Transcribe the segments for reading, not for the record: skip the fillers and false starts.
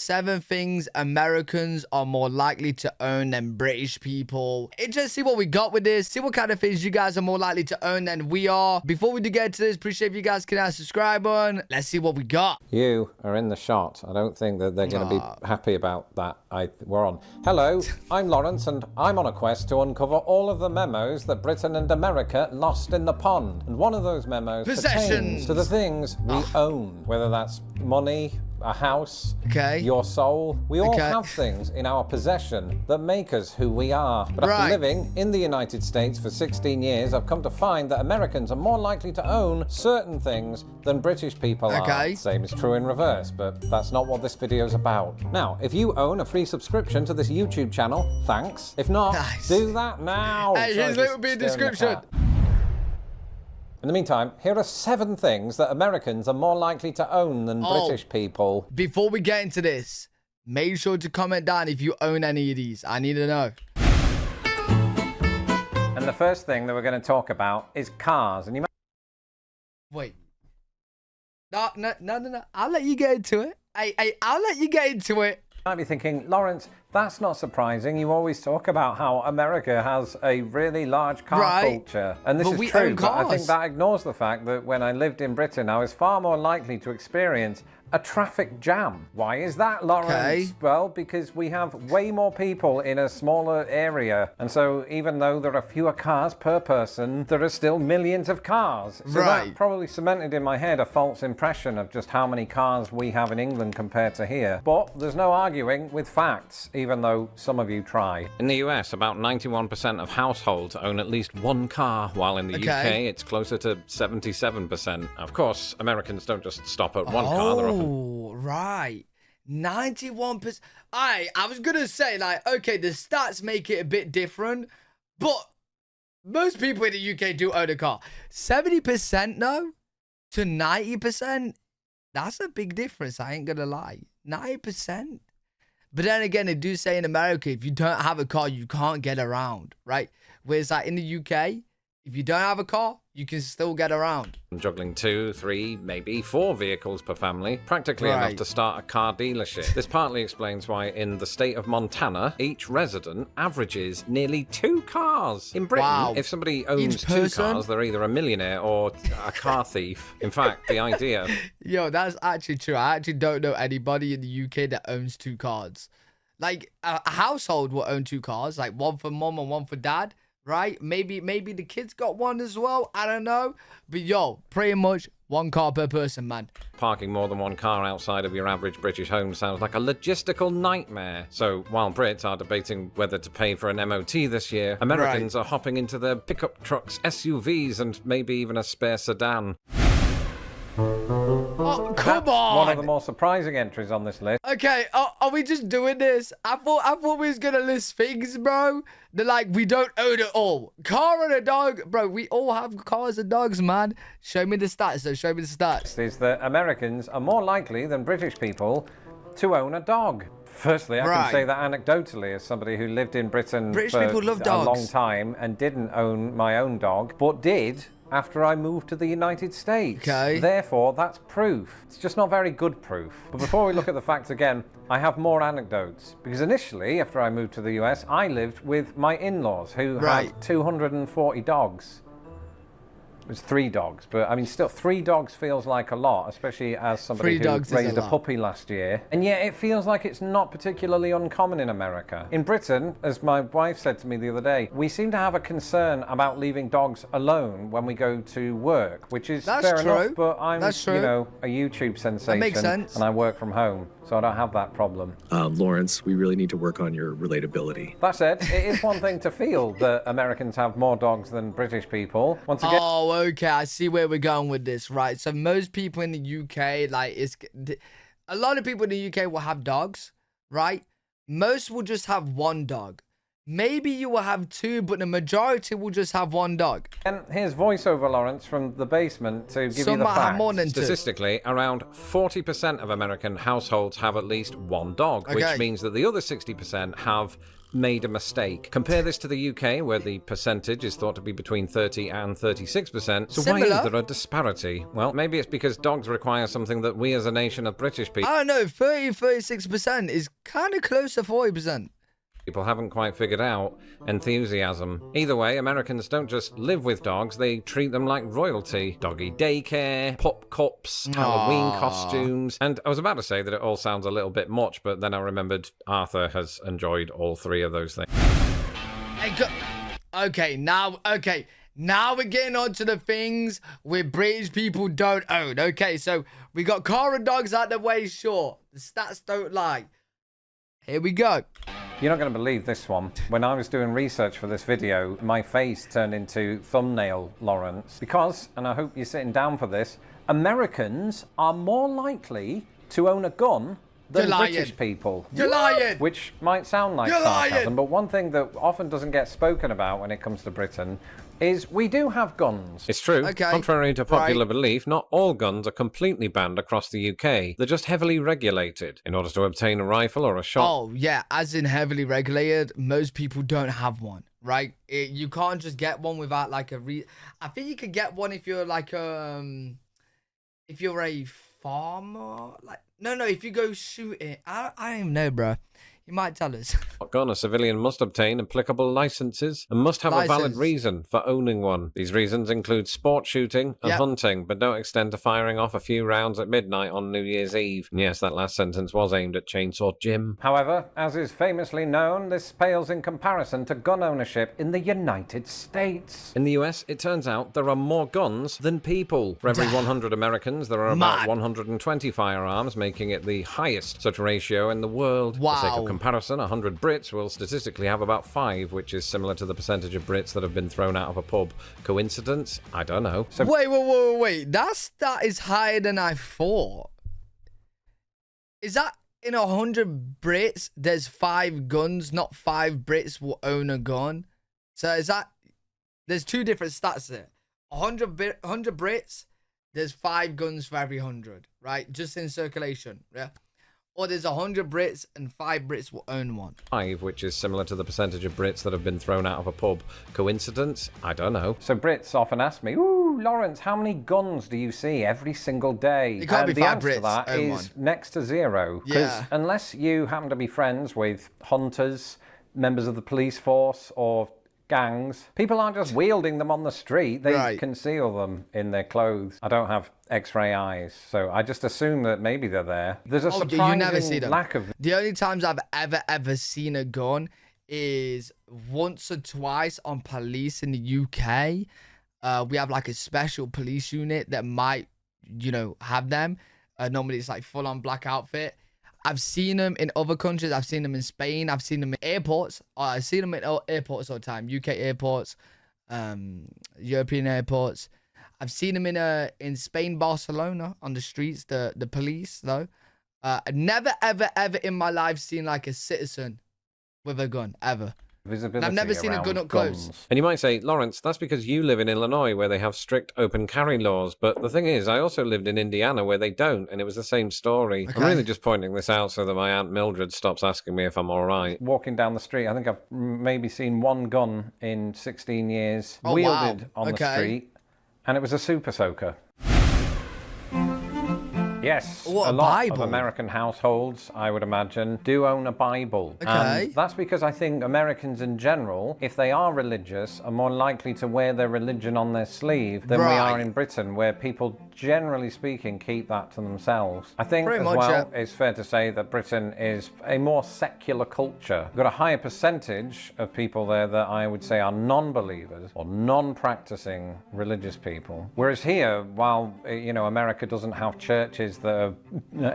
7 things Americans are more likely to own than British people. Just see what we got with this. See what kind of things you guys are more likely to own than we are. Before we do get to this, appreciate if you guys can hit that subscribe button. Let's see what we got. You are in the shot. I don't think that they're going to be happy about that. We're on. Hello, I'm Lawrence, and I'm on a quest to uncover all of the memos that Britain and America lost in the pond. And one of those memos pertains to the things we own, whether that's money, a house, your soul. We all have things in our possession that make us who we are. But after living in the United States for 16 years, I've come to find that Americans are more likely to own certain things than British people are. Same is true in reverse, but that's not what this video is about. Now, if you own a free subscription to this YouTube channel, thanks. If not, do that now. Hey, here's a little bit of description. In the meantime, here are 7 things that Americans are more likely to own than British people. Before we get into this, make sure to comment down if you own any of these. I need to know. And the first thing that we're going to talk about is cars. And you might... Wait. No. I'll let you get into it. I'll let you get into it. You might be thinking, Lawrence, that's not surprising. You always talk about how America has a really large car culture. And this is true, but I think that ignores the fact that when I lived in Britain, I was far more likely to experience a traffic jam. Why is that, Lawrence? Well, because we have way more people in a smaller area. And so even though there are fewer cars per person, there are still millions of cars. So that probably cemented in my head a false impression of just how many cars we have in England compared to here. But there's no arguing with facts, even though some of you try. In the US, about 91% of households own at least one car, while in the UK, it's closer to 77%. Of course, Americans don't just stop at one car. They're often... Oh, right. 91%. I was going to say, like, okay, the stats make it a bit different, but most people in the UK do own a car. 70% though to 90%, that's a big difference. I ain't going to lie. 90%. But then again, they do say in America, if you don't have a car, you can't get around, right? Whereas like in the UK, if you don't have a car, you can still get around. Juggling 2, 3, maybe 4 vehicles per family, practically enough to start a car dealership. This partly explains why in the state of Montana, each resident averages nearly 2 cars. In Britain, if somebody owns 2 cars, they're either a millionaire or a car thief. In fact, the idea... Yo, that's actually true. I actually don't know anybody in the UK that owns 2 cars. Like, a household will own 2 cars, like one for mom and one for dad. Right? Maybe the kids got one as well. I don't know. But yo, pretty much 1 car per person, man. Parking more than 1 car outside of your average British home sounds like a logistical nightmare. So while Brits are debating whether to pay for an MOT this year, Americans are hopping into their pickup trucks, SUVs, and maybe even a spare sedan. Oh, come on! One of the more surprising entries on this list. Okay, are we just doing this? I thought we was gonna list things, bro. They're like, we don't own it all. Car and a dog, bro. We all have cars and dogs, man. Show me the stats, though. Show me the stats. Is that Americans are more likely than British people to own a dog. Firstly, I can say that anecdotally, as somebody who lived in Britain for a long time and didn't own my own dog, but did after I moved to the United States. Therefore, that's proof. It's just not very good proof. But before we look at the facts again, I have more anecdotes. Because initially, after I moved to the US, I lived with my in-laws who had 240 dogs. It was 3 dogs, but I mean, still 3 dogs feels like a lot, especially as somebody who raised a puppy last year. And yet it feels like it's not particularly uncommon in America. In Britain, as my wife said to me the other day, we seem to have a concern about leaving dogs alone when we go to work, which is fair enough, but I'm, you know, a YouTube sensation. That makes sense. And I work from home, so I don't have that problem. Lawrence, we really need to work on your relatability. That said, it is one thing to feel that Americans have more dogs than British people. Once again, okay, I see where we're going with this, right? So most people in the UK, like, a lot of people in the UK will have dogs, right? Most will just have 1 dog. Maybe you will have 2, but the majority will just have 1 dog. And here's voiceover, Lawrence, from the basement to give you the facts. Have more than 2. Statistically, around 40% of American households have at least 1 dog, which means that the other 60% have made a mistake. Compare this to the UK, where the percentage is thought to be between 30 and 36%. So why is there a disparity? Well, maybe it's because dogs require something that we as a nation of British people... I don't know, 36% is kind of close to 40%. People haven't quite figured out enthusiasm. Either way, Americans don't just live with dogs, they treat them like royalty. Doggy daycare, pop cups, Halloween costumes. And I was about to say that it all sounds a little bit much, but then I remembered Arthur has enjoyed all three of those things. Okay, now we're getting on to the things where British people don't own. Okay, so we got car and dogs out the way, sure. The stats don't lie. Here we go. You're not going to believe this one. When I was doing research for this video, my face turned into thumbnail Lawrence. Because, and I hope you're sitting down for this, Americans are more likely to own a gun than British people. You're lying! Which might sound like sarcasm, but one thing that often doesn't get spoken about when it comes to Britain is we do have guns. It's true. Okay. Contrary to popular belief, not all guns are completely banned across the UK. They're just heavily regulated. In order to obtain a rifle or a shot... Oh, yeah, as in heavily regulated, most people don't have one, right? You can't just get one without like I think you could get one if you're like if you're a farmer, like no, if you go shooting. I don't even know, bro. You might tell us. A civilian must obtain applicable licenses and must have a valid reason for owning one. These reasons include sport shooting and hunting, but don't extend to firing off a few rounds at midnight on New Year's Eve. And yes, that last sentence was aimed at Chainsaw Jim. However, as is famously known, this pales in comparison to gun ownership in the United States. In the US, it turns out there are more guns than people. For every 100 Americans, there are about 120 firearms, making it the highest such ratio in the world. Wow. For the sake of comparison, 100 Brits will statistically have about 5, which is similar to the percentage of Brits that have been thrown out of a pub. Coincidence? I don't know. So wait. That stat is higher than I thought. Is that in 100 Brits, there's 5 guns, not 5 Brits will own a gun? So is that... There's 2 different stats there. 100 Brits, there's 5 guns for every 100, right? Just in circulation, yeah? Or there's 100 Brits and 5 Brits will own one. 5, which is similar to the percentage of Brits that have been thrown out of a pub. Coincidence? I don't know. So Brits often ask me, ooh, Lawrence, how many guns do you see every single day? It can't be 5 Brits. The answer to that is next to 0. Because unless you happen to be friends with hunters, members of the police force, or gangs, people aren't just wielding them on the street. They conceal them in their clothes. I don't have X-ray eyes, so I just assume that maybe they're there. There's a surprising lack of... The only times I've ever seen a gun is once or twice on police in the UK. We have like a special police unit that might, have them. Normally it's like full-on black outfit. I've seen them in other countries. I've seen them in Spain. I've seen them in airports. I've seen them in airports all the time. UK airports, European airports. I've seen them in Spain, Barcelona, on the streets, the police, though. Never, ever in my life seen like a citizen with a gun, ever. Visibility. I've never seen a gun up close. And you might say, Lawrence, that's because you live in Illinois where they have strict open carry laws. But the thing is, I also lived in Indiana where they don't, and it was the same story. Okay. I'm really just pointing this out so that my Aunt Mildred stops asking me if I'm all right. Walking down the street, I think I've maybe seen 1 gun in 16 years wielded on the street, and it was a super soaker. Yes, a lot of American households, I would imagine, do own a Bible. Okay. And that's because I think Americans in general, if they are religious, are more likely to wear their religion on their sleeve than we are in Britain, where people, generally speaking, keep that to themselves. I think it's fair to say that Britain is a more secular culture. We've got a higher percentage of people there that I would say are non-believers or non-practicing religious people. Whereas here, while, America doesn't have churches that are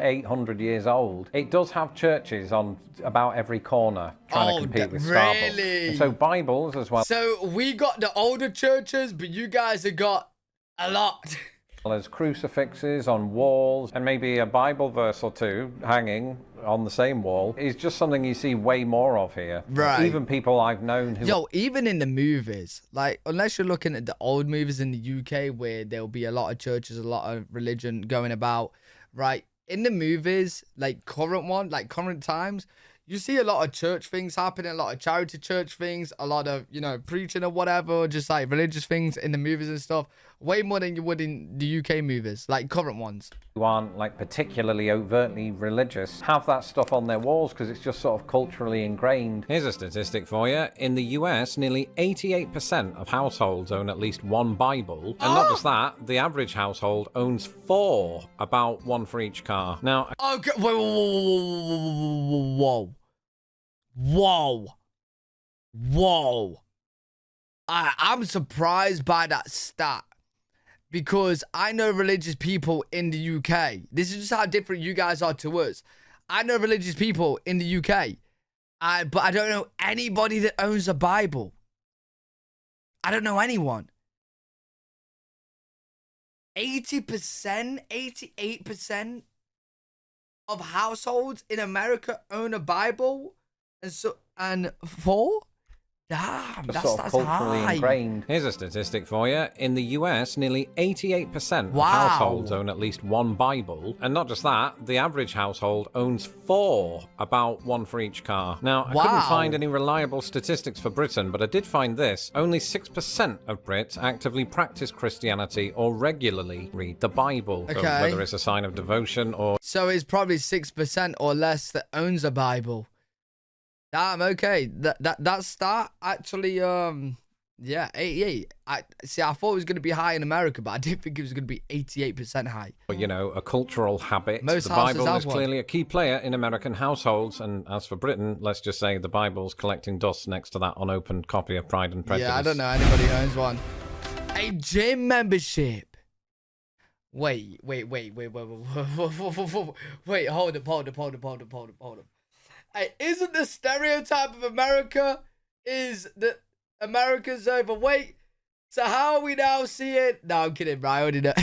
800 years old, it does have churches on about every corner trying to compete with Starbucks. Really? And so Bibles as well. So we got the older churches, but you guys have got a lot. There's crucifixes on walls and maybe a Bible verse or 2 hanging on the same wall. It's just something you see way more of here. Right. Even people I've known who... even in the movies, like, unless you're looking at the old movies in the UK where there'll be a lot of churches, a lot of religion going about, right? In the movies, like current times, you see a lot of church things happening, a lot of charity church things, a lot of, you know, preaching or whatever, just like religious things in the movies and stuff. Way more than you would in the UK movies, like current ones. Who aren't like particularly overtly religious have that stuff on their walls because it's just sort of culturally ingrained. Here's a statistic for you. In the US, nearly 88% of households own at least one Bible. And not just that, the average household owns 4, about 1 for each car. Now, okay, whoa. I'm surprised by that stat. Because I know religious people in the UK. This is just how different you guys are to us. I know religious people in the UK. But I don't know anybody that owns a Bible. I don't know anyone. 80%, 88% of households in America own a Bible. And 4? Damn, that's culturally high. Ingrained. Here's a statistic for you. In the US, nearly 88% of households own at least one Bible. And not just that, the average household owns 4, about 1 for each car. Now, I couldn't find any reliable statistics for Britain, but I did find this. Only 6% of Brits actively practice Christianity or regularly read the Bible. Okay. Whether it's a sign of devotion or... So it's probably 6% or less that owns a Bible. Damn, okay. That stat actually, yeah, 88. I thought it was going to be high in America, but I didn't think it was going to be 88% high. You know, a cultural habit. Most the Bible have is one. clearly a key player in American households, and as for Britain, let's just say the Bible's collecting dust next to that unopened copy of Pride and Prejudice. Yeah, I don't know anybody who owns one. A gym membership. Wait, hold up. Hey, isn't the stereotype of America is that America's overweight? So how are we now seeing? No, I'm kidding, bro. I already know.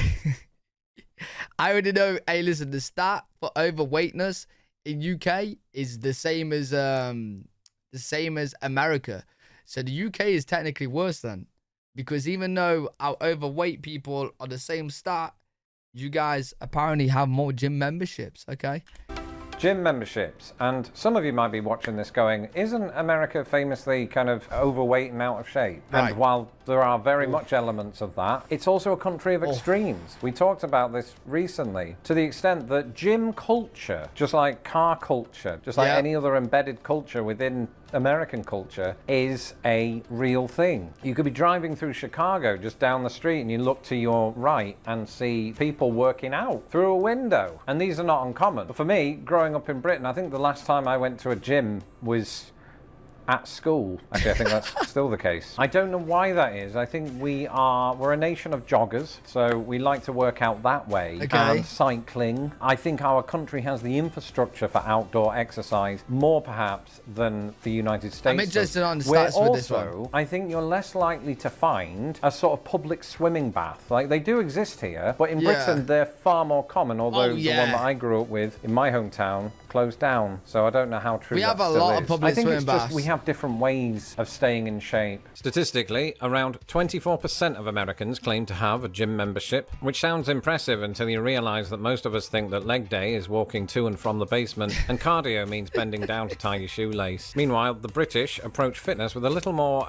I already know. Hey, listen, the stat for overweightness in UK is the same as America. So the UK is technically worse then, because even though our overweight people are the same stat, you guys apparently have more gym memberships. Okay. Gym memberships, and some of you might be watching this going, isn't America famously kind of overweight and out of shape? Right. And while there are very much elements of that, it's also a country of extremes. We talked about this recently, to the extent that gym culture, just like car culture, just like any other embedded culture within American culture, is a real thing. You could be driving through Chicago just down the street and you look to your right and see people working out through a window. And these are not uncommon. But for me, growing up in Britain, I think the last time I went to a gym was at school. Actually, I think that's still the case. I don't know why that is. I think we're a nation of joggers, so we like to work out that way. Okay. And cycling. I think our country has the infrastructure for outdoor exercise more perhaps than the United States. I'm interested on the Where stats with this one. also, I think you're less likely to find a sort of public swimming bath. Like, they do exist here, but in Britain they're far more common, although the one that I grew up with in my hometown closed down, so I don't know how true we that have a still lot is. of public I think swimming it's just baths. we have different ways of staying in shape. Statistically, around 24% of Americans claim to have a gym membership, which sounds impressive until you realise that most of us think that leg day is walking to and from the basement, and cardio means bending down to tie your shoelace. Meanwhile, the British approach fitness with a little more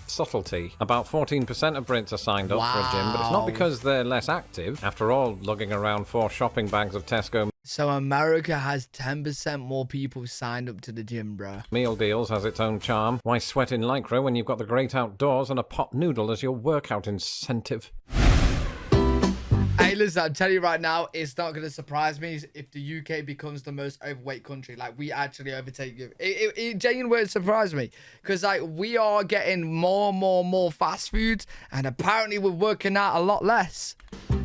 subtlety. About 14% of Brits are signed up for a gym, but it's not because they're less active. After all, lugging around 4 shopping bags of Tesco So America has 10% more people signed up to the gym, bro. meal deals has its own charm. Why sweat in Lycra when you've got the great outdoors and a pot noodle as your workout incentive? Hey, listen, I'm telling you right now, it's not going to surprise me if the UK becomes the most overweight country. Like, we actually overtake you. It genuinely won't surprise me. Because, like, we are getting more fast foods. And apparently we're working out a lot less.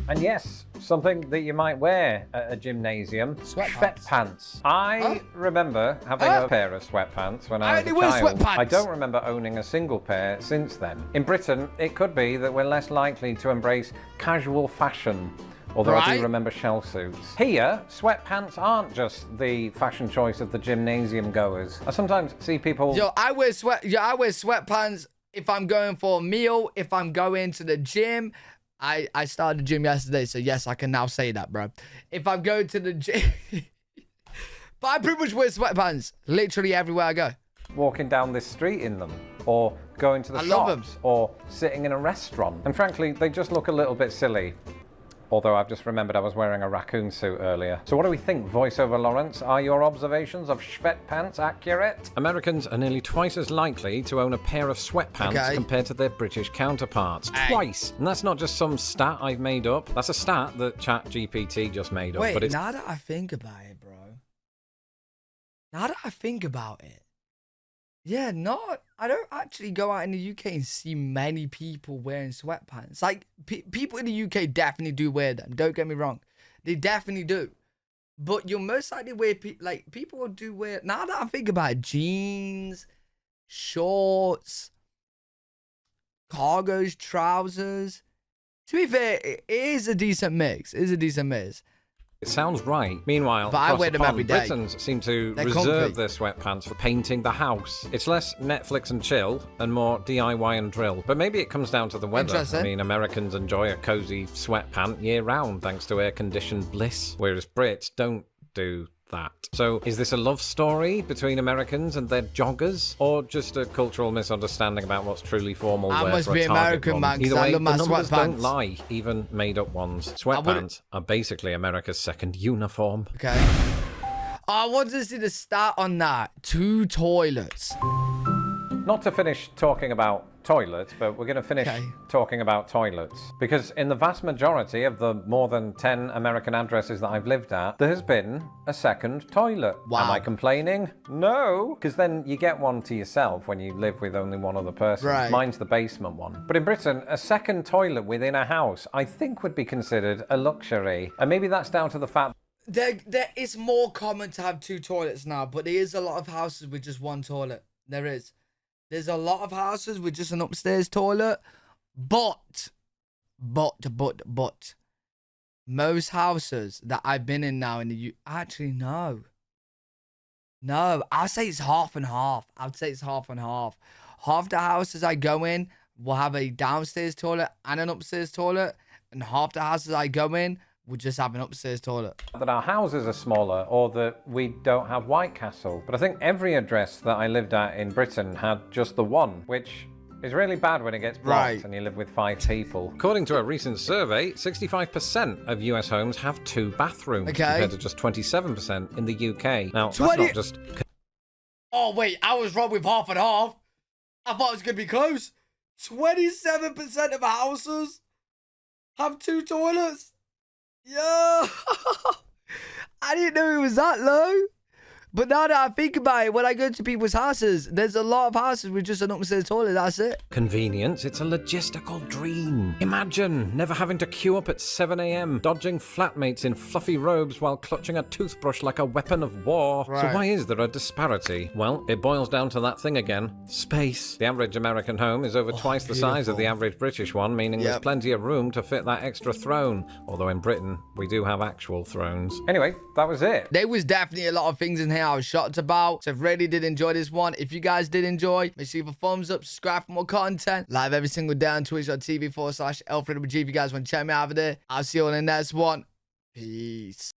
And yes, something that you might wear at a gymnasium. Sweatpants. I remember having a pair of sweatpants when I was a child. I don't remember owning a single pair since then. In Britain, it could be that we're less likely to embrace casual fashion, although I do remember shell suits. Here, sweatpants aren't just the fashion choice of the gymnasium goers. I sometimes see people... I wear sweatpants if I'm going for a meal, if I'm going to the gym. I started the gym yesterday, so yes, I can now say that, bro. If I'm going to the gym... But I pretty much wear sweatpants literally everywhere I go. Walking down this street in them, or going to the shops, or sitting in a restaurant. And frankly, they just look a little bit silly. Although I've just remembered I was wearing a raccoon suit earlier. So what do we think, voiceover Lawrence? Are your observations of sweatpants accurate? Americans are nearly twice as likely to own a pair of sweatpants compared to their British counterparts. Twice! And that's not just some stat I've made up. That's a stat that ChatGPT just made up. Wait, but now that I think about it, bro. Now that I think about it. Yeah, I don't actually go out in the UK and see many people wearing sweatpants. Like, people in the UK definitely do wear them. Don't get me wrong. They definitely do. But you'll most likely wear, people do wear, now that I think about it, jeans, shorts, cargos, trousers. To be fair, it is a decent mix. It is a decent mix. It sounds right. Meanwhile, but I wear them every day. Britons seem to reserve their sweatpants for painting the house. It's less Netflix and chill and more DIY and drill. But maybe it comes down to the weather. I mean, Americans enjoy a cozy sweatpant year-round thanks to air-conditioned bliss, whereas Brits don't do that. So is this a love story between Americans and their joggers, or just a cultural misunderstanding about what's truly formal wear? I must be American, man, because I love my sweatpants. Don't lie, even made-up ones. Sweatpants are basically America's second uniform. Okay. I want to see the stat on that. 2 toilets. Not to finish talking about toilets, but we're going to finish talking about toilets. Because in the vast majority of the more than 10 American addresses that I've lived at, there has been a second toilet. Wow. Am I complaining? No. Because then you get one to yourself when you live with only one other person. Right. Mine's the basement one. But in Britain, a second toilet within a house, I think would be considered a luxury. And maybe that's down to the fact there is more common to have 2 toilets now, but there is a lot of houses with just 1 toilet. There is. There's a lot of houses with just an upstairs toilet, but, most houses that I've been in now in the actually, no, I'll say it's half and half. I'd say it's half and half. Half the houses I go in will have a downstairs toilet and an upstairs toilet, and half the houses I go in will just have an upstairs toilet. That our houses are smaller, or that we don't have White Castle. But I think every address that I lived at in Britain had just the one, which is really bad when it gets blocked and you live with 5 people. According to a recent survey, 65% of US homes have 2 bathrooms, compared to just 27% in the UK. Now, that's not just... Oh, wait, I was wrong with half and half. I thought it was going to be close. 27% of houses have 2 toilets. Yo, I didn't know it was that low. But now that I think about it, when I go to people's houses, there's a lot of houses with just an upstairs toilet, that's it. Convenience, it's a logistical dream. Imagine never having to queue up at 7 a.m, dodging flatmates in fluffy robes while clutching a toothbrush like a weapon of war. Right. So why is there a disparity? Well, it boils down to that thing again, space. The average American home is over twice the size of the average British one, meaning there's plenty of room to fit that extra throne. Although in Britain, we do have actual thrones. Anyway, that was it. There was definitely a lot of things in here I was shocked about. So if really did enjoy this one, if you guys did enjoy, make sure you leave a thumbs up, subscribe for more content. Live every single day on Twitch.tv/ElfReadableG if you guys want to check me out over there. I'll see you all in the next one. Peace.